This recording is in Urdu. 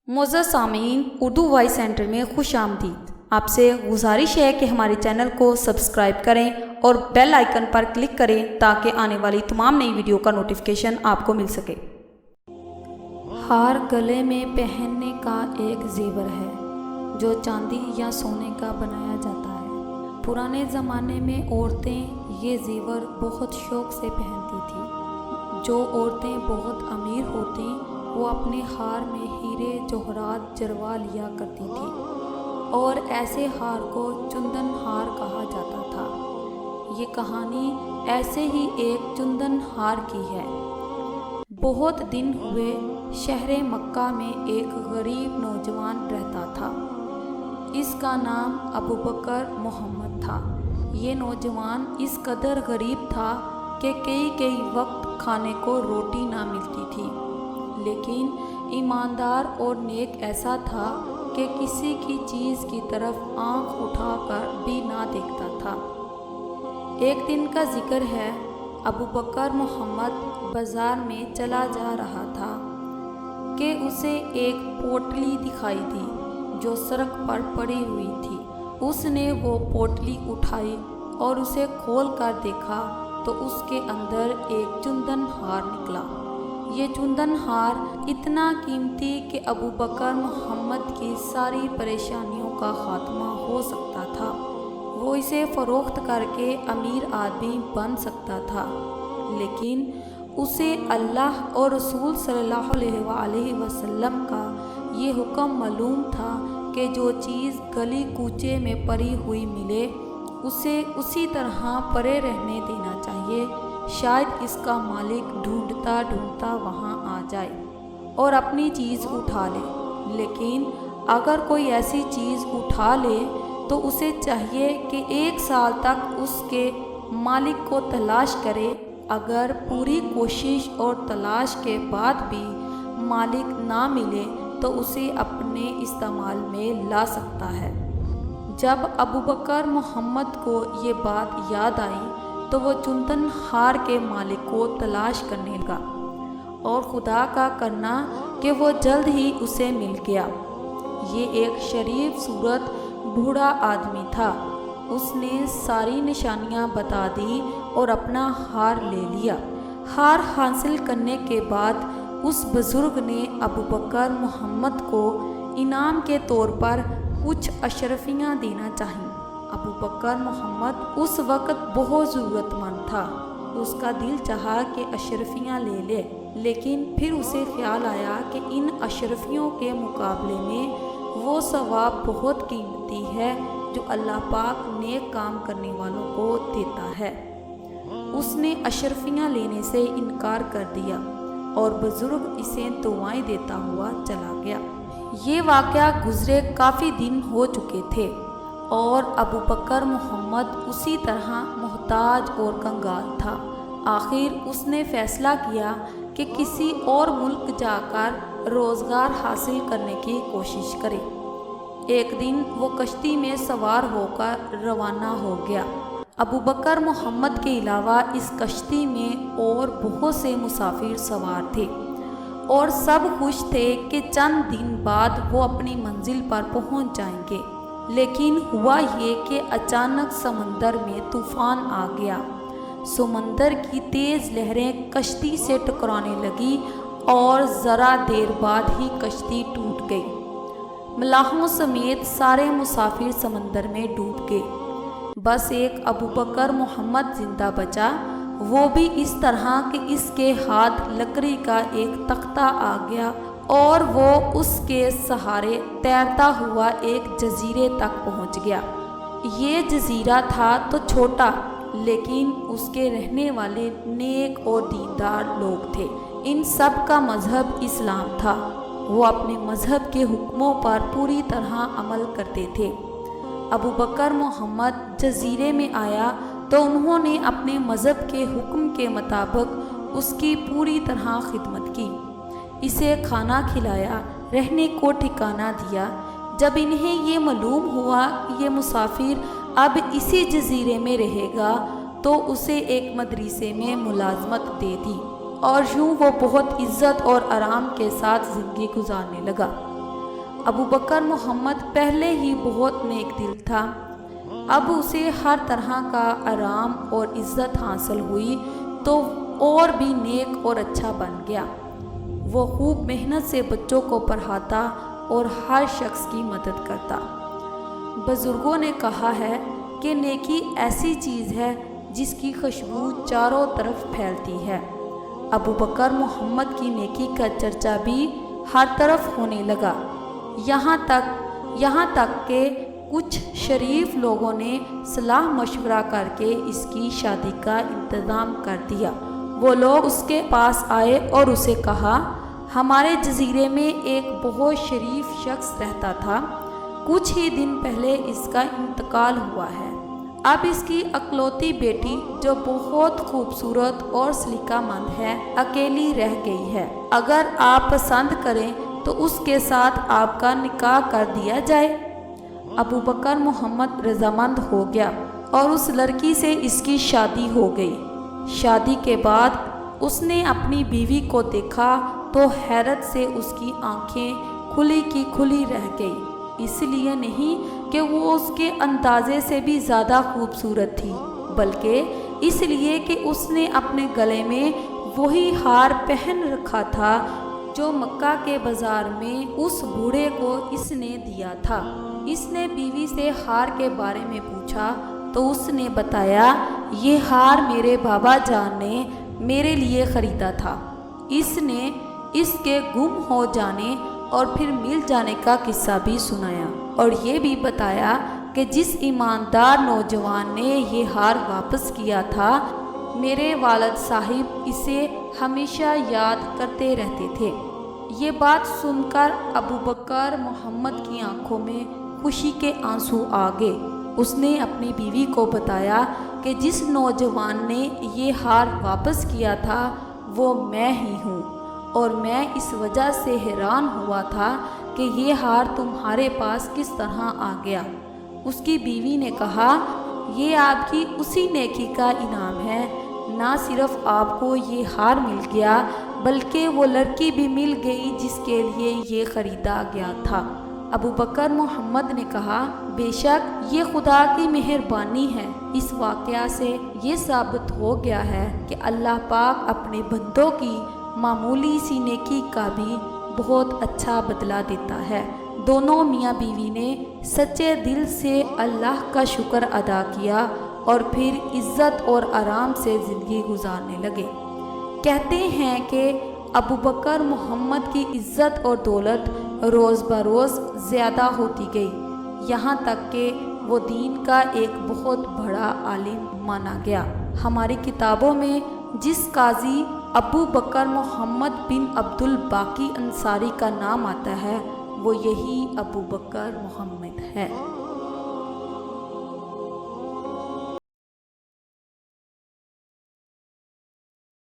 معزز سامعین، اردو وائس سینٹر میں خوش آمدید۔ آپ سے گزارش ہے کہ ہمارے چینل کو سبسکرائب کریں اور بیل آئیکن پر کلک کریں تاکہ آنے والی تمام نئی ویڈیو کا نوٹیفیکیشن آپ کو مل سکے۔ ہار گلے میں پہننے کا ایک زیور ہے جو چاندی یا سونے کا بنایا جاتا ہے۔ پرانے زمانے میں عورتیں یہ زیور بہت شوق سے پہنتی تھیں۔ جو عورتیں بہت امیر ہوتیں وہ اپنے ہار میں ہیرے جوہرات جروا لیا کرتی تھی اور ایسے ہار کو چندن ہار کہا جاتا تھا۔ یہ کہانی ایسے ہی ایک چندن ہار کی ہے۔ بہت دن ہوئے شہر مکہ میں ایک غریب نوجوان رہتا تھا۔ اس کا نام ابوبکر محمد تھا۔ یہ نوجوان اس قدر غریب تھا کہ کئی وقت کھانے کو روٹی نہ ملتی تھی، لیکن ایماندار اور نیک ایسا تھا کہ کسی کی چیز کی طرف آنکھ اٹھا کر بھی نہ دیکھتا تھا۔ ایک دن کا ذکر ہے، ابوبکر محمد بازار میں چلا جا رہا تھا کہ اسے ایک پوٹلی دکھائی دی جو سڑک پر پڑی ہوئی تھی۔ اس نے وہ پوٹلی اٹھائی اور اسے کھول کر دیکھا تو اس کے اندر ایک چندن ہار نکلا۔ یہ چندن ہار اتنا قیمتی کہ ابوبکر محمد کی ساری پریشانیوں کا خاتمہ ہو سکتا تھا۔ وہ اسے فروخت کر کے امیر آدمی بن سکتا تھا، لیکن اسے اللہ اور رسول صلی اللہ علیہ وسلم کا یہ حکم معلوم تھا کہ جو چیز گلی کوچے میں پڑی ہوئی ملے اسے اسی طرح پڑے رہنے دینا چاہیے، شاید اس کا مالک ڈھونڈتا وہاں آ جائے اور اپنی چیز اٹھا لے۔ لیکن اگر کوئی ایسی چیز اٹھا لے تو اسے چاہیے کہ 1 سال تک اس کے مالک کو تلاش کرے۔ اگر پوری کوشش اور تلاش کے بعد بھی مالک نہ ملے تو اسے اپنے استعمال میں لا سکتا ہے۔ جب ابوبکر محمد کو یہ بات یاد آئی تو وہ چندن ہار کے مالک کو تلاش کرنے لگا اور خدا کا کرنا کہ وہ جلد ہی اسے مل گیا۔ یہ ایک شریف صورت بوڑھا آدمی تھا۔ اس نے ساری نشانیاں بتا دی اور اپنا ہار لے لیا۔ ہار حاصل کرنے کے بعد اس بزرگ نے ابوبکر محمد کو انعام کے طور پر کچھ اشرفیاں دینا چاہیے۔ ابوبکر محمد اس وقت بہت ضرورت مند تھا۔ اس کا دل چاہا کہ اشرفیاں لے لے، لیکن پھر اسے خیال آیا کہ ان اشرفیوں کے مقابلے میں وہ ثواب بہت قیمتی ہے جو اللہ پاک نیک کام کرنے والوں کو دیتا ہے۔ اس نے اشرفیاں لینے سے انکار کر دیا اور بزرگ اسے دعائیں دیتا ہوا چلا گیا۔ یہ واقعہ گزرے کافی دن ہو چکے تھے اور ابوبکر محمد اسی طرح محتاج اور کنگال تھا۔ آخر اس نے فیصلہ کیا کہ کسی اور ملک جا کر روزگار حاصل کرنے کی کوشش کرے۔ ایک دن وہ کشتی میں سوار ہو کر روانہ ہو گیا۔ ابوبکر محمد کے علاوہ اس کشتی میں اور بہت سے مسافر سوار تھے اور سب خوش تھے کہ چند دن بعد وہ اپنی منزل پر پہنچ جائیں گے۔ لیکن ہوا یہ کہ اچانک سمندر میں طوفان آ گیا۔ سمندر کی تیز لہریں کشتی سے ٹکرانے لگی اور ذرا دیر بعد ہی کشتی ٹوٹ گئی۔ ملاحوں سمیت سارے مسافر سمندر میں ڈوب گئے۔ بس ایک ابوبکر محمد زندہ بچا، وہ بھی اس طرح کہ اس کے ہاتھ لکڑی کا ایک تختہ آ گیا اور وہ اس کے سہارے تیرتا ہوا ایک جزیرے تک پہنچ گیا۔ یہ جزیرہ تھا تو چھوٹا، لیکن اس کے رہنے والے نیک اور دیندار لوگ تھے۔ ان سب کا مذہب اسلام تھا۔ وہ اپنے مذہب کے حکموں پر پوری طرح عمل کرتے تھے۔ ابوبکر محمد جزیرے میں آیا تو انہوں نے اپنے مذہب کے حکم کے مطابق اس کی پوری طرح خدمت کی، اسے کھانا کھلایا، رہنے کو ٹھکانہ دیا۔ جب انہیں یہ معلوم ہوا کہ یہ مسافر اب اسی جزیرے میں رہے گا تو اسے ایک مدرسے میں ملازمت دے دی اور یوں وہ بہت عزت اور آرام کے ساتھ زندگی گزارنے لگا۔ ابو بکر محمد پہلے ہی بہت نیک دل تھا، اب اسے ہر طرح کا آرام اور عزت حاصل ہوئی تو اور بھی نیک اور اچھا بن گیا۔ وہ خوب محنت سے بچوں کو پڑھاتا اور ہر شخص کی مدد کرتا۔ بزرگوں نے کہا ہے کہ نیکی ایسی چیز ہے جس کی خوشبو چاروں طرف پھیلتی ہے۔ ابو بکر محمد کی نیکی کا چرچا بھی ہر طرف ہونے لگا، یہاں تک کہ کچھ شریف لوگوں نے صلاح مشورہ کر کے اس کی شادی کا انتظام کر دیا۔ وہ لوگ اس کے پاس آئے اور اسے کہا، ہمارے جزیرے میں ایک بہت شریف شخص رہتا تھا، کچھ ہی دن پہلے اس کا انتقال ہوا ہے۔ اب اس کی اکلوتی بیٹی جو بہت خوبصورت اور سلیقہ مند ہے اکیلی رہ گئی ہے، اگر آپ پسند کریں تو اس کے ساتھ آپ کا نکاح کر دیا جائے۔ ابو بکر محمد رضامند ہو گیا اور اس لڑکی سے اس کی شادی ہو گئی۔ شادی کے بعد اس نے اپنی بیوی کو دیکھا تو حیرت سے اس کی آنکھیں کھلی کی کھلی رہ گئی، اس لیے نہیں کہ وہ اس کے اندازے سے بھی زیادہ خوبصورت تھی، بلکہ اس لیے کہ اس نے اپنے گلے میں وہی ہار پہن رکھا تھا جو مکہ کے بازار میں اس بوڑھے کو اس نے دیا تھا۔ اس نے بیوی سے ہار کے بارے میں پوچھا تو اس نے بتایا، یہ ہار میرے بابا جان نے میرے لیے خریدا تھا۔ اس نے اس کے گم ہو جانے اور پھر مل جانے کا قصہ بھی سنایا اور یہ بھی بتایا کہ جس ایماندار نوجوان نے یہ ہار واپس کیا تھا، میرے والد صاحب اسے ہمیشہ یاد کرتے رہتے تھے۔ یہ بات سن کر ابو بکر محمد کی آنکھوں میں خوشی کے آنسو آ گئے۔ اس نے اپنی بیوی کو بتایا کہ جس نوجوان نے یہ ہار واپس کیا تھا وہ میں ہی ہوں، اور میں اس وجہ سے حیران ہوا تھا کہ یہ ہار تمہارے پاس کس طرح آ گیا۔ اس کی بیوی نے کہا، یہ آپ کی اسی نیکی کا انعام ہے، نہ صرف آپ کو یہ ہار مل گیا بلکہ وہ لڑکی بھی مل گئی جس کے لیے یہ خریدا گیا تھا۔ ابو بکر محمد نے کہا، بے شک یہ خدا کی مہربانی ہے، اس واقعہ سے یہ ثابت ہو گیا ہے کہ اللہ پاک اپنے بندوں کی معمولی سی نیکی کا بھی بہت اچھا بدلہ دیتا ہے۔ دونوں میاں بیوی نے سچے دل سے اللہ کا شکر ادا کیا اور پھر عزت اور آرام سے زندگی گزارنے لگے۔ کہتے ہیں کہ ابو بکر محمد کی عزت اور دولت روز بروز زیادہ ہوتی گئی، یہاں تک کہ وہ دین کا ایک بہت بڑا عالم مانا گیا۔ ہماری کتابوں میں جس قاضی ابو بکر محمد بن عبد الباقی انصاری کا نام آتا ہے وہ یہی ابو بکر محمد ہے۔